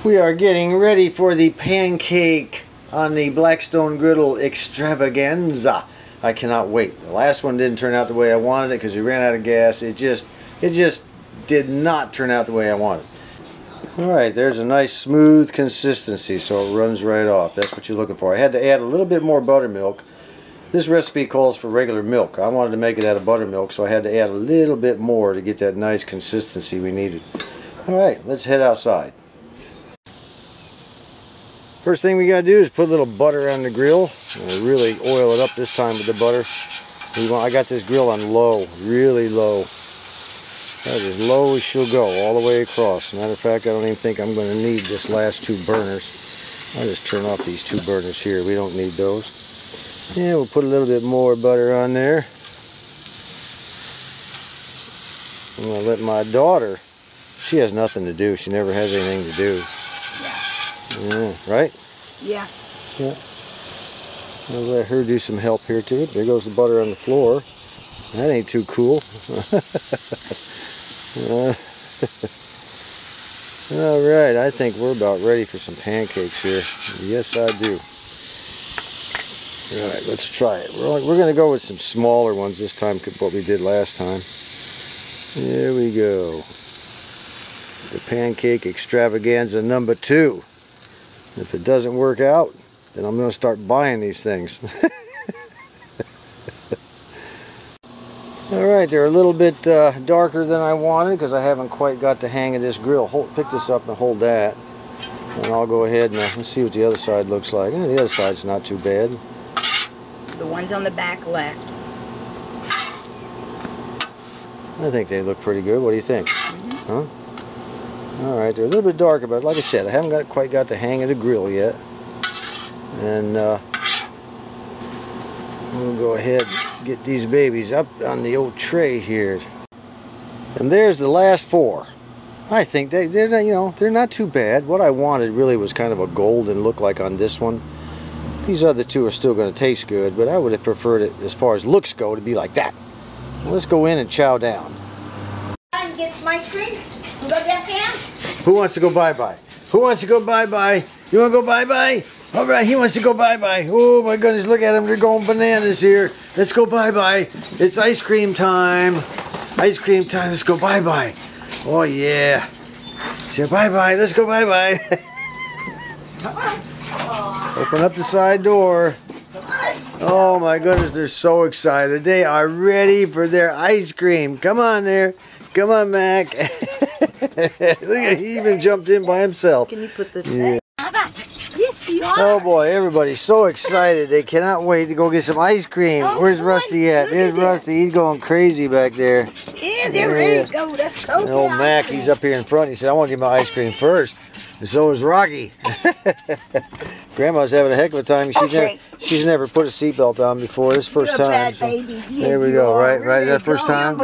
We are getting ready for the pancake on the Blackstone griddle extravaganza. I cannot wait. The last one didn't turn out the way I wanted it because we ran out of gas. It just did not turn out the way I wanted. Alright, there's a nice smooth consistency so it runs right off. That's what you're looking for. I had to add a little bit more buttermilk. This recipe calls for regular milk. I wanted to make it out of buttermilk, so I had to add a little bit more to get that nice consistency we needed. Alright, let's head outside. First thing we got to do is put a little butter on the grill. And really oil it up this time with the butter. I got this grill on low, really low. That's as low as she'll go, all the way across. Matter of fact, I don't even think I'm going to need this last two burners. I'll just turn off these two burners here. We don't need those. Yeah, we'll put a little bit more butter on there. I'm going to let my daughter, she has nothing to do. She never has anything to do. Yeah, right? Yeah. Yeah. I'll let her do some help here too. There goes the butter on the floor. That ain't too cool. Alright, I think we're about ready for some pancakes here. Yes, I do. Alright, let's try it. We're going to go with some smaller ones this time than what we did last time. There we go. The pancake extravaganza number 2. If it doesn't work out, then I'm going to start buying these things. Alright, they're a little bit darker than I wanted because I haven't quite got the hang of this grill. Pick this up and hold that. And I'll go ahead and let's see what the other side looks like. The other side's not too bad. The ones on the back left. I think they look pretty good. What do you think? Huh? Alright, they're a little bit darker, but like I said, I haven't quite got the hang of the grill yet. And we'll go ahead and get these babies up on the old tray here. And there's the last 4. I think they're not, they're not too bad. What I wanted really was kind of a golden look like on this one. These other 2 are still going to taste good, but I would have preferred it, as far as looks go, to be like that. Well, let's go in and chow down. Get some ice cream. Go downtown. Who wants to go bye-bye? Who wants to go bye-bye? You want to go bye-bye? All right, he wants to go bye-bye. Oh, my goodness, look at them. They're going bananas here. Let's go bye-bye. It's ice cream time. Ice cream time. Let's go bye-bye. Oh, yeah. Say bye-bye. Let's go bye-bye. Open up the side door. Oh, my goodness, they're so excited. They are ready for their ice cream. Come on there. Come on, Mac. Look at, he even jumped in by himself. Can you put the yeah. Yes, we are. Oh boy, everybody's so excited. They cannot wait to go get some ice cream. Where's Rusty at? There's Rusty. He's going crazy back there. Yeah, they're ready to go. Let's go. And old Mac, he's up here in front. He said, I want to get my ice cream first. And so is Rocky. Grandma's having a heck of a time. She's never put a seatbelt on before. This first time. So there we go. Right. That first time.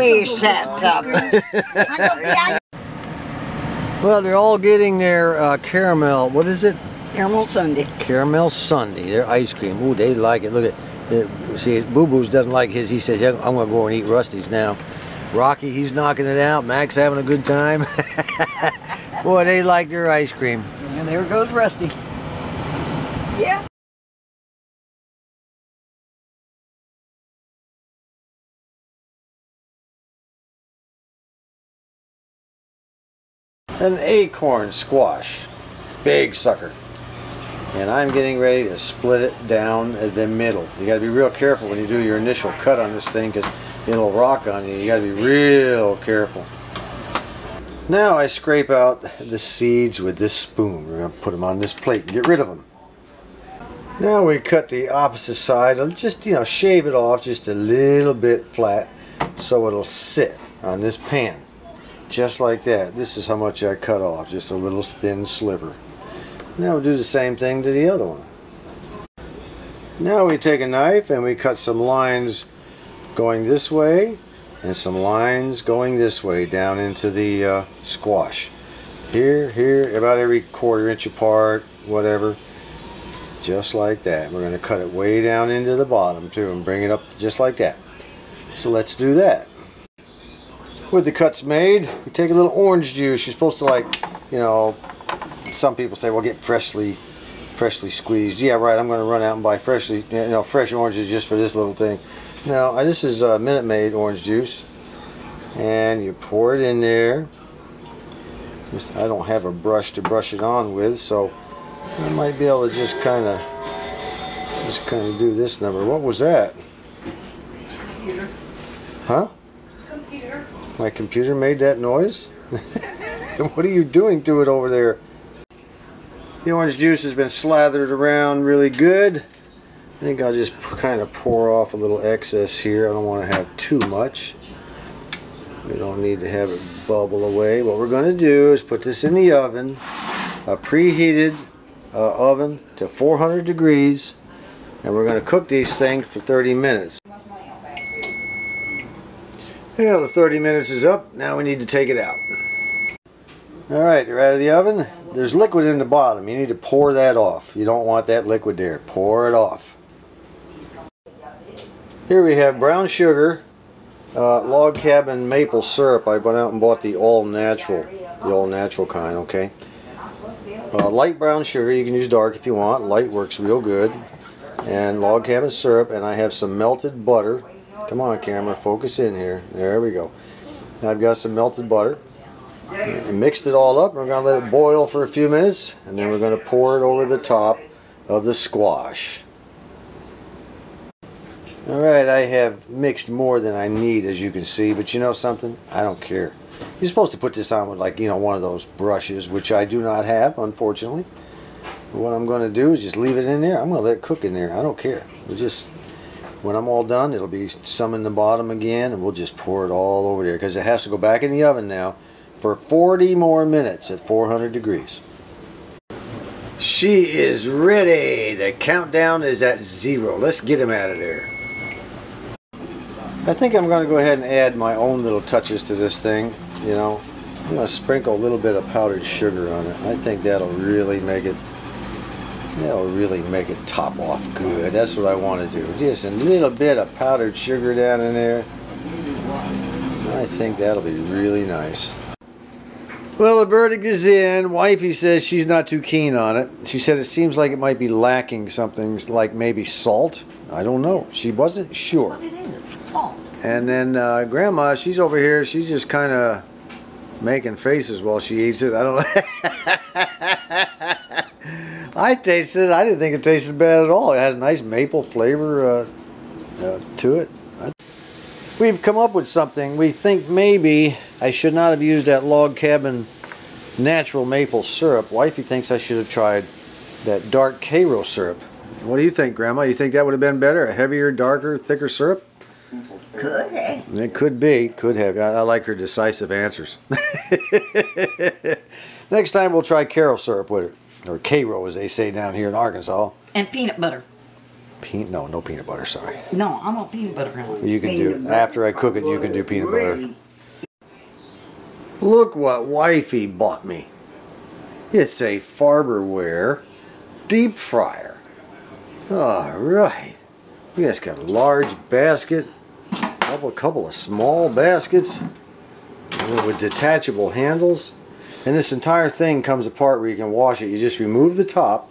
Well, they're all getting their caramel. What is it? Caramel sundae. Caramel sundae. Their ice cream. Ooh, they like it. Look at it. See, Boo Boo's doesn't like his. He says, I'm going to go and eat Rusty's now. Rocky, he's knocking it out. Mac's having a good time. Boy, they like their ice cream. And there goes Rusty. Yeah. An acorn squash. Big sucker. And I'm getting ready to split it down the middle. You got to be real careful when you do your initial cut on this thing because it'll rock on you. You got to be real careful. Now I scrape out the seeds with this spoon. We're going to put them on this plate and get rid of them. Now we cut the opposite side. I'll just, shave it off just a little bit flat so it'll sit on this pan. Just like that. This is how much I cut off. Just a little thin sliver. Now we'll do the same thing to the other one. Now we take a knife and we cut some lines going this way and some lines going this way down into the squash. Here, about every 1/4 inch apart, whatever. Just like that. We're going to cut it way down into the bottom too and bring it up just like that. So let's do that. With the cuts made, we take a little orange juice. You're supposed to, like, some people say, well, get freshly squeezed. Yeah, right. I'm going to run out and buy fresh oranges just for this little thing. No, this is Minute Maid orange juice, and you pour it in there. I don't have a brush to brush it on with, so I might be able to just kind of do this number. What was that? Computer. Huh? Computer. My computer made that noise? What are you doing to it over there? The orange juice has been slathered around really good. I think I'll just kind of pour off a little excess here. I don't want to have too much. We don't need to have it bubble away. What we're going to do is put this in the oven, a preheated oven to 400 degrees, and we're going to cook these things for 30 minutes. Yeah, the 30 minutes is up. Now we need to take it out. Alright, they're out of the oven. There's liquid in the bottom. You need to pour that off. You don't want that liquid there. Pour it off. Here we have brown sugar, log cabin maple syrup. I went out and bought the all natural kind, okay? Light brown sugar. You can use dark if you want. Light works real good. And log cabin syrup, and I have some melted butter. Come on, camera, focus in here. There we go. I've got some melted butter. And mixed it all up. We're going to let it boil for a few minutes, and then we're going to pour it over the top of the squash. Alright, I have mixed more than I need, as you can see, but you know something? I don't care. You're supposed to put this on with, like, you know, one of those brushes, which I do not have, unfortunately. But what I'm going to do is just leave it in there. I'm going to let it cook in there. I don't care. We'll just, when I'm all done, it'll be some in the bottom again, and we'll just pour it all over there, because it has to go back in the oven now for 40 more minutes at 400 degrees. She is ready. The countdown is at 0. Let's get him out of there. I think I'm going to go ahead and add my own little touches to this thing. You know, I'm going to sprinkle a little bit of powdered sugar on it. I think that'll really make it top off good. That's what I want to do. Just a little bit of powdered sugar down in there. I think that'll be really nice. Well, the verdict is in. Wifey says she's not too keen on it. She said it seems like it might be lacking something, like maybe salt. I don't know. She wasn't sure. What is it? Salt. And then Grandma, she's over here. She's just kind of making faces while she eats it. I don't know. I tasted it. I didn't think it tasted bad at all. It has a nice maple flavor to it. We've come up with something. We think maybe I should not have used that log cabin natural maple syrup. Wifey thinks I should have tried that dark Cairo syrup. What do you think, Grandma? You think that would have been better? A heavier, darker, thicker syrup? Could have. It could be. Could have. I like her decisive answers. Next time we'll try Cairo syrup with it. Or Cairo, as they say down here in Arkansas. And peanut butter. No peanut butter, sorry. No, I want peanut butter on it. You can do it. After I cook it, you can do peanut butter. Look what Wifey bought me. It's a Farberware deep fryer. Alright. We just got a large basket, a couple of small baskets with detachable handles. And this entire thing comes apart where you can wash it. You just remove the top,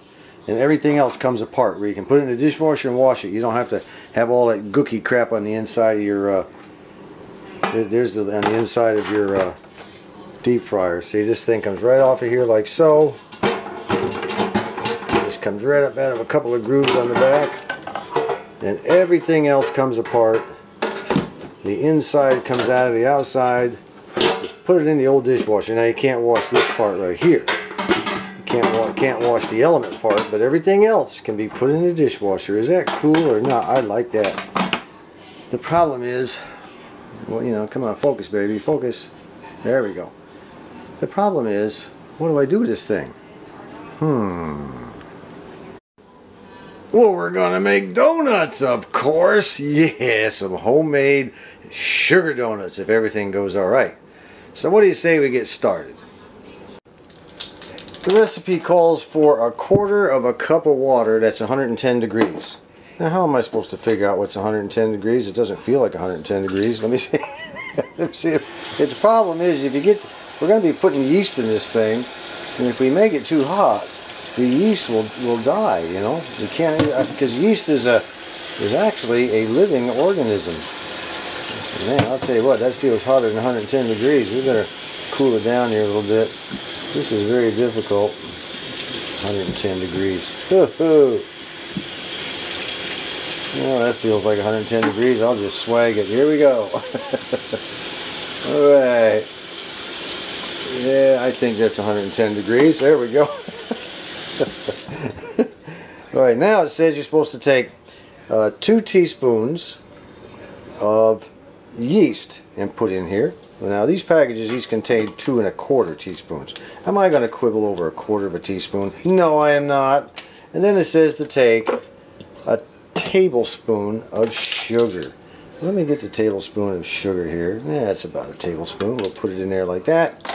and everything else comes apart where you can put it in the dishwasher and wash it. You don't have to have all that gooky crap on the inside of your on the inside of your deep fryer. See, this thing comes right off of here like so. It just comes right up out of a couple of grooves on the back, and everything else comes apart. The inside comes out of the outside. Just put it in the old dishwasher. Now you can't wash this part right here. Can't wash the element part, but everything else can be put in the dishwasher. Is that cool or not? I like that. The problem is, well, you know, come on, focus, baby, focus. There we go. The problem is, what do I do with this thing? Well, we're gonna make donuts, of course. Yeah, some homemade sugar donuts if everything goes all right. So what do you say we get started? The recipe calls for 1/4 cup of water that's 110 degrees. Now, how am I supposed to figure out what's 110 degrees? It doesn't feel like 110 degrees. Let me see. Let me see if the problem is, we're going to be putting yeast in this thing. And if we make it too hot, the yeast will die, you know. You can't, because yeast is actually a living organism. Man, I'll tell you what, that feels hotter than 110 degrees. We better cool it down here a little bit. This is very difficult. 110 degrees. Oh, that feels like 110 degrees. I'll just swag it. Here we go. Alright. Yeah, I think that's 110 degrees. There we go. Alright, now it says you're supposed to take 2 teaspoons of yeast and put in here. Now these packages each contain 2 1/4 teaspoons. Am I going to quibble over 1/4 of a teaspoon? No, I am not. And then it says to take a tablespoon of sugar. Let me get the tablespoon of sugar here. Yeah, that's about a tablespoon. We'll put it in there like that.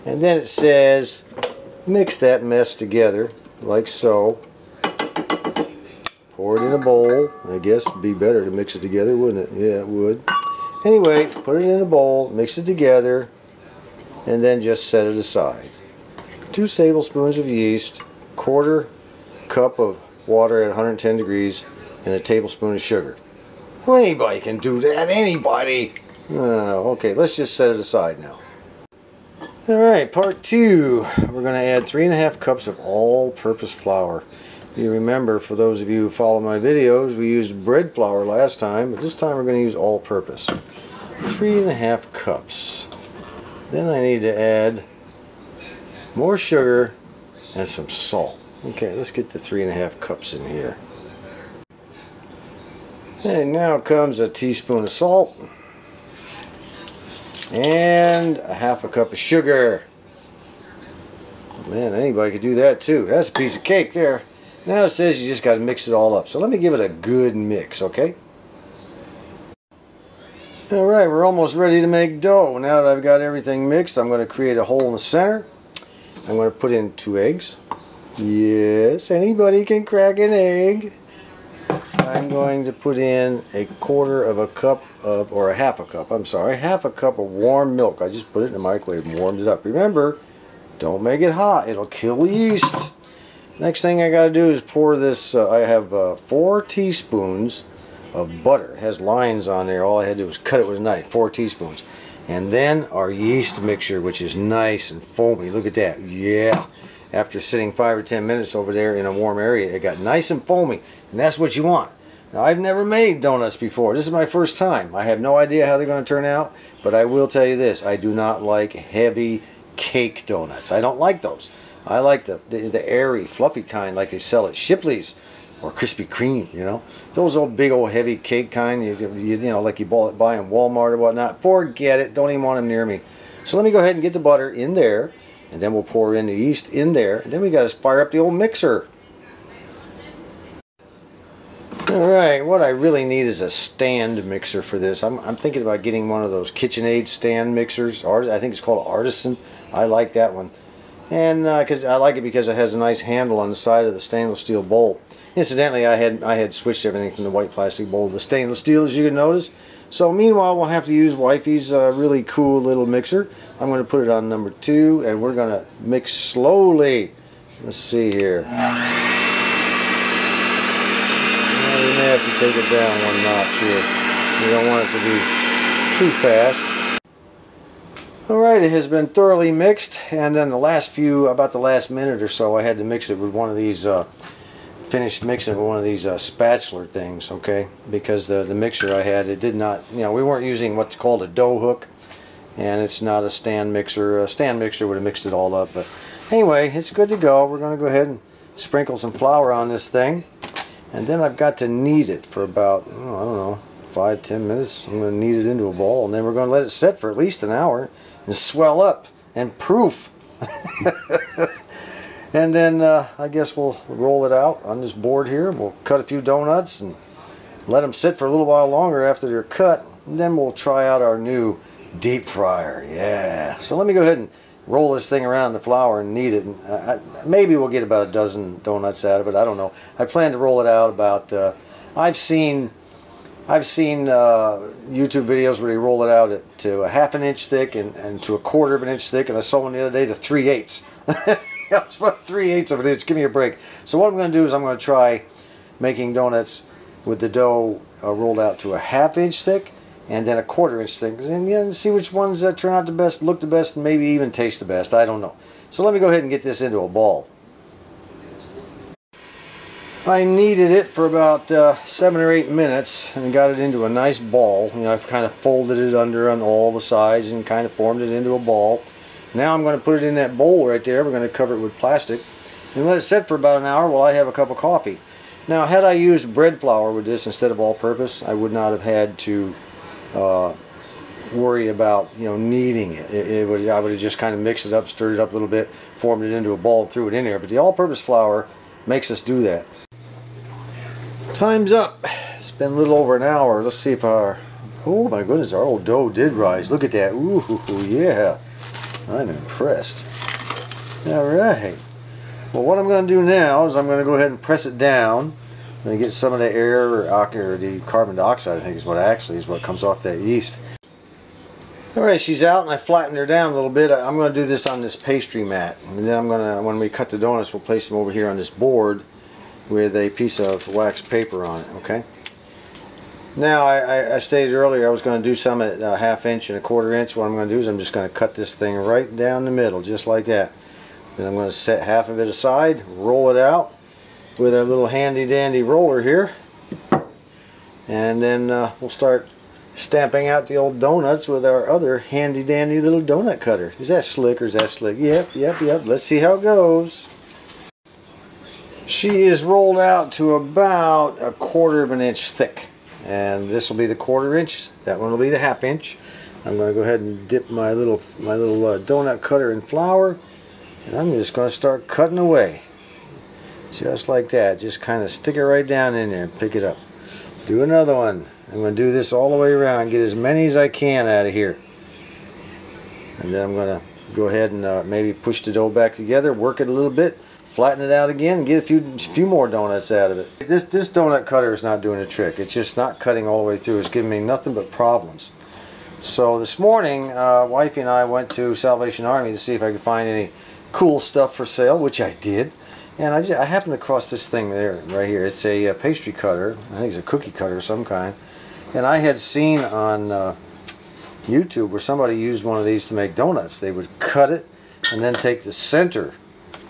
And then it says mix that mess together like so. Pour it in a bowl. I guess it'd be better to mix it together, wouldn't it? Yeah, it would. Anyway, put it in a bowl, mix it together, and then just set it aside. 2 tablespoons of yeast, 1/4 cup of water at 110 degrees, and a tablespoon of sugar. Well, anybody can do that. Anybody. Okay, let's just set it aside now. Alright, part 2. We're going to add 3 1/2 cups of all-purpose flour. You remember, for those of you who follow my videos, we used bread flour last time, but this time we're going to use all-purpose. 3 1/2 cups. Then I need to add more sugar and some salt. Okay, let's get the 3 1/2 cups in here. And now comes a teaspoon of salt and a 1/2 cup of sugar. Man, anybody could do that too. That's a piece of cake there. Now it says you just got to mix it all up. So let me give it a good mix, okay? Alright, we're almost ready to make dough. Now that I've got everything mixed, I'm going to create a hole in the center. I'm going to put in 2 eggs. Yes, anybody can crack an egg. I'm going to put in 1/4 cup of, or 1/2 cup, I'm sorry, 1/2 cup of warm milk. I just put it in the microwave and warmed it up. Remember, don't make it hot. It'll kill the yeast. Next thing I got to do is pour this, I have 4 teaspoons of butter. It has lines on there. All I had to do was cut it with a knife. 4 teaspoons. And then our yeast mixture, which is nice and foamy. Look at that. Yeah. After sitting 5 or 10 minutes over there in a warm area, it got nice and foamy. And that's what you want. Now, I've never made donuts before. This is my first time. I have no idea how they're going to turn out. But I will tell you this. I do not like heavy cake donuts. I don't like those. I like the airy, fluffy kind like they sell at Shipley's or Krispy Kreme, you know. Those old big old heavy cake kind, you know, like you buy in Walmart or whatnot. Forget it. Don't even want them near me. So let me go ahead and get the butter in there, and then we'll pour in the yeast in there. And then we got to fire up the old mixer. Alright, what I really need is a stand mixer for this. I'm thinking about getting one of those KitchenAid stand mixers. I think it's called Artisan. I like that one. And cause I like it because it has a nice handle on the side of the stainless steel bowl. Incidentally, I had switched everything from the white plastic bowl to the stainless steel, as you can notice. So meanwhile, we'll have to use Wifey's really cool little mixer. I'm going to put it on number 2, and we're going to mix slowly. Let's see here. Well, we may have to take it down 1 notch here. You don't want it to be too fast. Alright, it has been thoroughly mixed, and then about the last minute or so, I had to mix it with one of these, finish mixing with one of these spatula things, okay? Because the mixer I had, it did not, you know, we weren't using what's called a dough hook, and it's not a stand mixer. A stand mixer would have mixed it all up, but anyway, it's good to go. We're going to go ahead and sprinkle some flour on this thing, and then I've got to knead it for about, I don't know, 5-10 minutes. I'm going to knead it into a ball, and then we're going to let it set for at least an hour and swell up and proof. And then I guess we'll roll it out on this board here. We'll cut a few donuts and let them sit for a little while longer after they're cut. And then we'll try out our new deep fryer. Yeah. So let me go ahead and roll this thing around the flour and knead it. And maybe we'll get about a dozen donuts out of it. I don't know. I plan to roll it out about, I've seen I've seen YouTube videos where they roll it out to a ½ inch thick and to a $1/4 of an inch thick, and I saw one the other day to 3/8. It's about 3/8 of an inch. Give me a break. So what I'm going to do is I'm going to try making donuts with the dough rolled out to a ½ inch thick and then a $1/4 inch thick, and see which ones turn out the best, look the best, and maybe even taste the best. I don't know. So let me go ahead and get this into a ball. I kneaded it for about 7 or 8 minutes and got it into a nice ball. You know, I've kind of folded it under on all the sides and kind of formed it into a ball. Now I'm going to put it in that bowl right there. We're going to cover it with plastic and let it sit for about an hour while I have a cup of coffee. Now, had I used bread flour with this instead of all-purpose, I would not have had to worry about, you know, kneading it. I would have just kind of mixed it up, stirred it up a little bit, formed it into a ball, and threw it in there. But the all-purpose flour makes us do that. Time's up. It's been a little over an hour. Let's see if our... Oh my goodness, our old dough did rise. Look at that. Ooh, yeah. I'm impressed. Alright. Well, what I'm going to do now is I'm going to go ahead and press it down. I'm going to get some of the air or the carbon dioxide, I think is what comes off that yeast. Alright, she's out and I flattened her down a little bit. I'm going to do this on this pastry mat. And then I'm going to, when we cut the donuts, we'll place them over here on this board with a piece of wax paper on it, okay? Now, I stated earlier I was going to do some at a ½ inch and a $1/4 inch. What I'm going to do is I'm just going to cut this thing right down the middle, just like that. Then I'm going to set half of it aside, roll it out with a little handy dandy roller here. And then we'll start stamping out the old donuts with our other handy dandy little donut cutter. Is that slick or is that slick? Yep. Let's see how it goes. She is rolled out to about a $1/4 of an inch thick, and this will be the $1/4 inch. That one will be the ½ inch. I'm going to go ahead and dip my little donut cutter in flour, and I'm just going to start cutting away, just like that. Just kind of stick it right down in there and pick it up. Do another one. I'm going to do this all the way around, get as many as I can out of here, and then I'm going to go ahead and maybe push the dough back together, work it a little bit. Flatten it out again and get a few more donuts out of it. This donut cutter is not doing the trick. It's just not cutting all the way through. It's giving me nothing but problems. So this morning, wifey and I went to Salvation Army to see if I could find any cool stuff for sale, which I did. And I happened across this thing there, right here. It's a pastry cutter. I think it's a cookie cutter of some kind. And I had seen on YouTube where somebody used one of these to make donuts. They would cut it and then take the center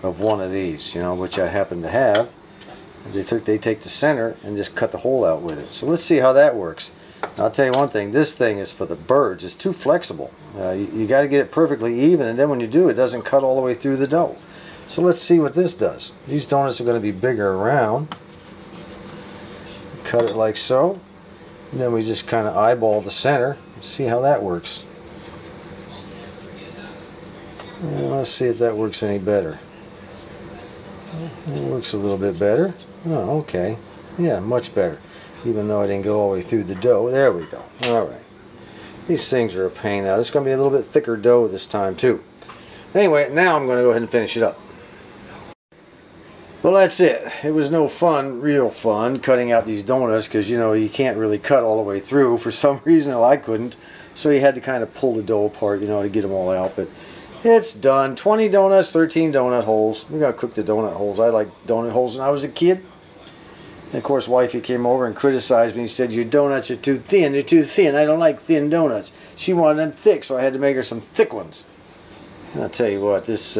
of one of these, you know, which I happen to have. They take the center and just cut the hole out with it. So let's see how that works. Now, I'll tell you one thing, this thing is for the birds. It's too flexible. You got to get it perfectly even, and then when you do, it doesn't cut all the way through the dough. So let's see what this does. These donuts are going to be bigger around. Cut it like so. And then we just kind of eyeball the center and see how that works. And let's see if that works any better. It works a little bit better. Oh, okay. Yeah, much better. Even though I didn't go all the way through the dough. There we go. Alright. These things are a pain now. It's going to be a little bit thicker dough this time too. Anyway, now I'm going to go ahead and finish it up. Well, that's it. It was no fun, real fun, cutting out these donuts because, you know, you can't really cut all the way through. For some reason, I couldn't. So you had to kind of pull the dough apart, you know, to get them all out. But it's done. 20 donuts, 13 donut holes. We're going to cook the donut holes. I liked donut holes when I was a kid. And of course, wifey came over and criticized me. She said, your donuts are too thin. They're too thin. I don't like thin donuts. She wanted them thick, so I had to make her some thick ones. And I'll tell you what, this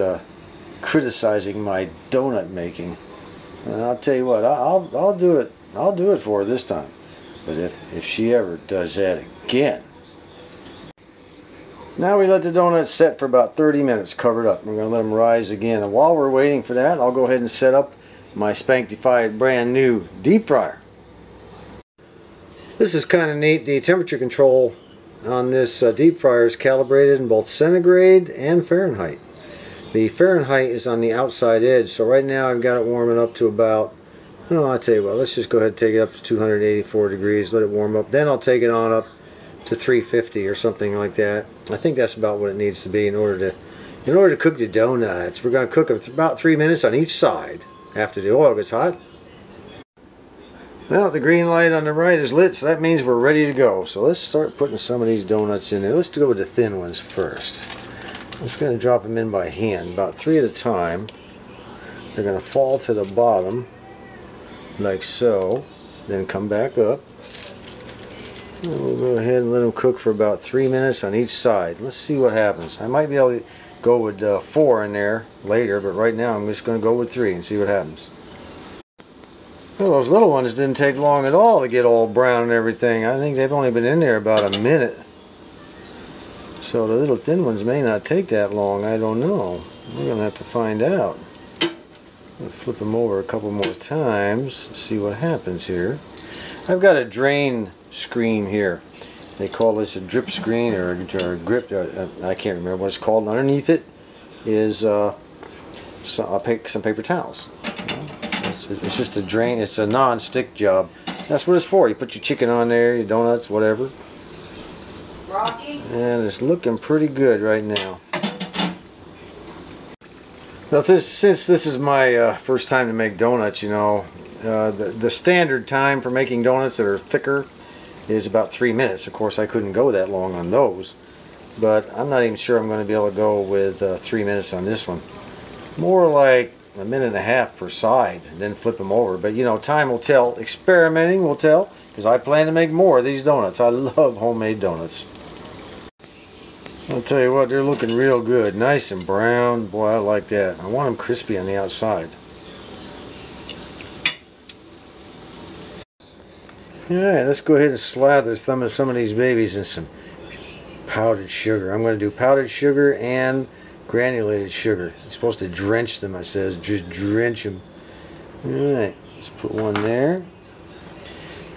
criticizing my donut making, and I'll tell you what, I'll do it. I'll do it for her this time. But if she ever does that again. Now we let the donuts set for about 30 minutes covered up. We're going to let them rise again. And while we're waiting for that, I'll go ahead and set up my spanktified brand new deep fryer. This is kind of neat. The temperature control on this deep fryer is calibrated in both centigrade and Fahrenheit. The Fahrenheit is on the outside edge, so right now I've got it warming up to about, oh, I'll tell you what, let's just go ahead and take it up to 284 degrees, let it warm up. Then I'll take it on up to 350 or something like that. I think that's about what it needs to be in order to cook the donuts. We're going to cook them for about 3 minutes on each side after the oil gets hot. Well, the green light on the right is lit, so that means we're ready to go. So let's start putting some of these donuts in there. Let's go with the thin ones first. I'm just going to drop them in by hand, about 3 at a time. They're going to fall to the bottom, like so. Then come back up. And we'll go ahead and let them cook for about 3 minutes on each side. Let's see what happens. I might be able to go with 4 in there later, but right now I'm just going to go with 3 and see what happens. Well, those little ones didn't take long at all to get all brown and everything. I think they've only been in there about a minute. So the little thin ones may not take that long. I don't know. We're going to have to find out. I'll flip them over a couple more times, see what happens here. I've got a drain screen here. They call this a drip screen or a grip. I can't remember what it's called. And underneath it is some paper towels. It's just a drain. It's a non-stick job. That's what it's for. You put your chicken on there, your donuts, whatever. Rocky? And it's looking pretty good right now. Now, since this is my first time to make donuts, you know, the standard time for making donuts that are thicker is about 3 minutes. Of course, I couldn't go that long on those, but I'm not even sure I'm going to be able to go with 3 minutes on this one. More like 1.5 minutes per side, and then flip them over. But you know, time will tell. Experimenting will tell, because I plan to make more of these donuts. I love homemade donuts. I'll tell you what, they're looking real good. Nice and brown. Boy, I like that. I want them crispy on the outside. Alright, let's go ahead and slather some of these babies in some powdered sugar. I'm going to do powdered sugar and granulated sugar. You're supposed to drench them, it says. Just drench them. Alright, let's put one there.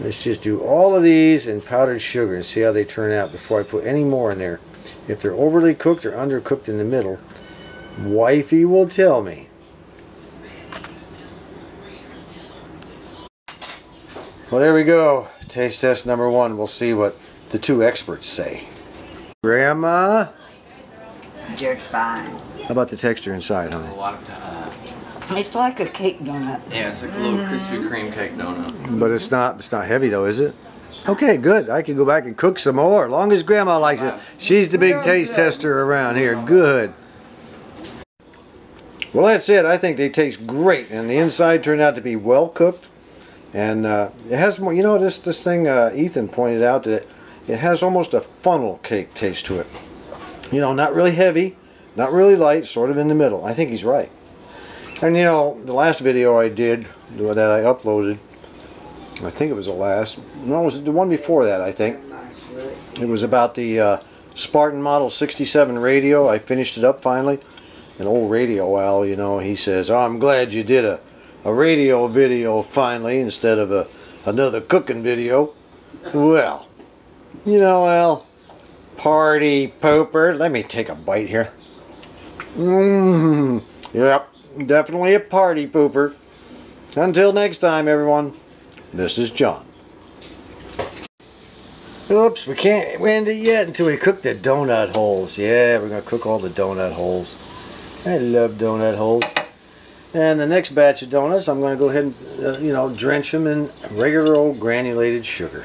Let's just do all of these in powdered sugar and see how they turn out before I put any more in there. If they're overly cooked or undercooked in the middle, wifey will tell me. Well, there we go. Taste test number 1. We'll see what the 2 experts say. Grandma? Just fine. How about the texture inside, honey? A lot of It's like a cake donut. yeah, it's like a little Krispy Kreme cake donut. But it's not heavy though, is it? Okay, good. I can go back and cook some more, as long as Grandma likes it. She's the big taste tester around here. Good. Well, that's it. I think they taste great, and the inside turned out to be well cooked. And it has more, you know, this thing Ethan pointed out that it has almost a funnel cake taste to it. You know, not really heavy, not really light, sort of in the middle. I think he's right. And you know, the last video I did, that I uploaded, I think it was the last, no, it was the one before that, I think. It was about the Spartan Model 67 radio. I finished it up finally. An old radio owl, you know, he says, "Oh, I'm glad you did a radio video finally instead of another cooking video." Well, you know, Al, party pooper. Let me take a bite here. Yep, definitely a party pooper. Until next time, everyone, this is John. Oops, we can't end it yet until we cook the donut holes. Yeah, we're going to cook all the donut holes. I love donut holes. And the next batch of donuts, I'm going to go ahead and, you know, drench them in regular old granulated sugar.